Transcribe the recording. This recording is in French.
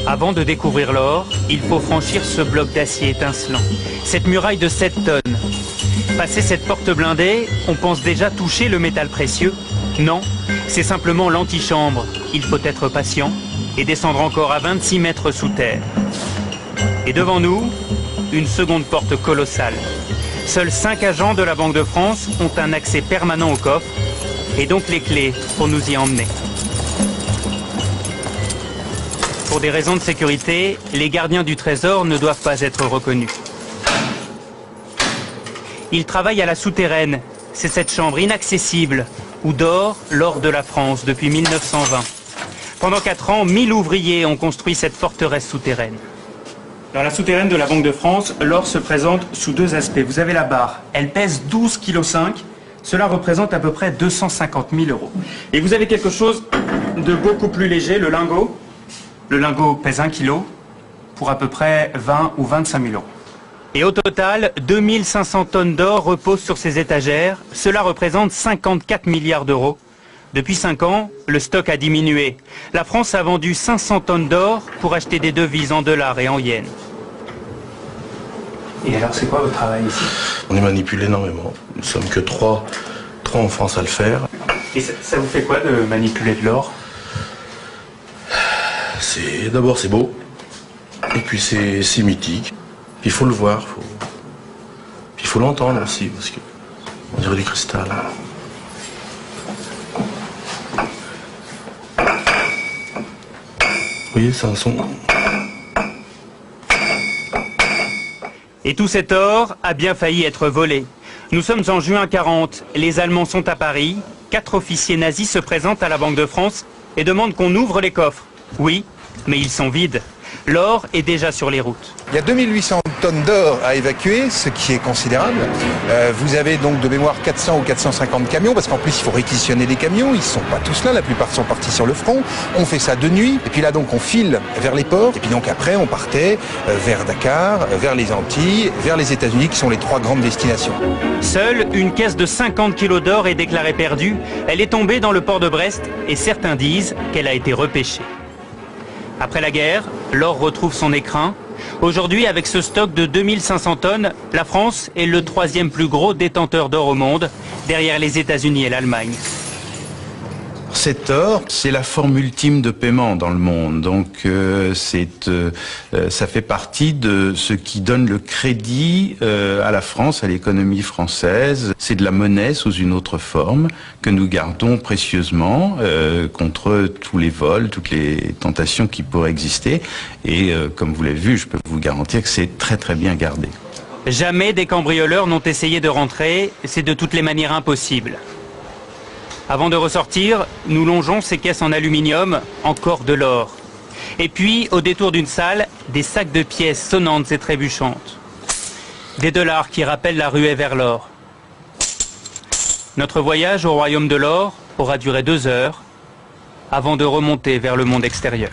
Avant de découvrir l'or, il faut franchir ce bloc d'acier étincelant, cette muraille de 7 tonnes. Passer cette porte blindée, on pense déjà toucher le métal précieux. Non, c'est simplement l'antichambre. Il faut être patient et descendre encore à 26 mètres sous terre. Et devant nous, une seconde porte colossale. Seuls 5 agents de la Banque de France ont un accès permanent au coffre et donc les clés pour nous y emmener. Pour des raisons de sécurité, les gardiens du trésor ne doivent pas être reconnus. Ils travaillent à la souterraine. C'est cette chambre inaccessible où dort l'or de la France depuis 1920. Pendant 4 ans, 1000 ouvriers ont construit cette forteresse souterraine. Dans la souterraine de la Banque de France, l'or se présente sous 2 aspects. Vous avez la barre, elle pèse 12,5 kg. Cela représente à peu près 250 000 €. Et vous avez quelque chose de beaucoup plus léger, le lingot. Le lingot pèse 1 kg pour à peu près 20 ou 25 000 €. Et au total, 2500 tonnes d'or reposent sur ces étagères. Cela représente 54 milliards d'euros. Depuis 5 ans, le stock a diminué. La France a vendu 500 tonnes d'or pour acheter des devises en dollars et en yens. Et alors, c'est quoi votre travail ici? On est manipulé énormément. Nous sommes que 3 en France à le faire. Et ça vous fait quoi de manipuler de l'or? D'abord c'est beau, et puis c'est mythique. Il faut le voir, il faut l'entendre aussi, parce que on dirait du cristal. Oui, c'est un son. Et tout cet or a bien failli être volé. Nous sommes en juin 40, les Allemands sont à Paris, 4 officiers nazis se présentent à la Banque de France et demandent qu'on ouvre les coffres. Oui, mais ils sont vides. L'or est déjà sur les routes. Il y a 2800 tonnes d'or à évacuer, ce qui est considérable. Vous avez donc de mémoire 400 ou 450 camions, parce qu'en plus il faut réquisitionner les camions, ils ne sont pas tous là, la plupart sont partis sur le front. On fait ça de nuit, et puis là donc on file vers les ports, et puis donc après on partait vers Dakar, vers les Antilles, vers les États-Unis, qui sont les 3 grandes destinations. Seule une caisse de 50 kg d'or est déclarée perdue. Elle est tombée dans le port de Brest, et certains disent qu'elle a été repêchée. Après la guerre, l'or retrouve son écrin. Aujourd'hui, avec ce stock de 2500 tonnes, la France est le 3e plus gros détenteur d'or au monde, derrière les États-Unis et l'Allemagne. Cet or, c'est la forme ultime de paiement dans le monde. Donc, ça fait partie de ce qui donne le crédit à la France, à l'économie française. C'est de la monnaie sous une autre forme que nous gardons précieusement contre tous les vols, toutes les tentations qui pourraient exister. Et comme vous l'avez vu, je peux vous garantir que c'est très très bien gardé. Jamais des cambrioleurs n'ont essayé de rentrer. C'est de toutes les manières impossible. Avant de ressortir, nous longeons ces caisses en aluminium, encore de l'or. Et puis, au détour d'une salle, des sacs de pièces sonnantes et trébuchantes. Des dollars qui rappellent la ruée vers l'or. Notre voyage au royaume de l'or aura duré 2 heures, avant de remonter vers le monde extérieur.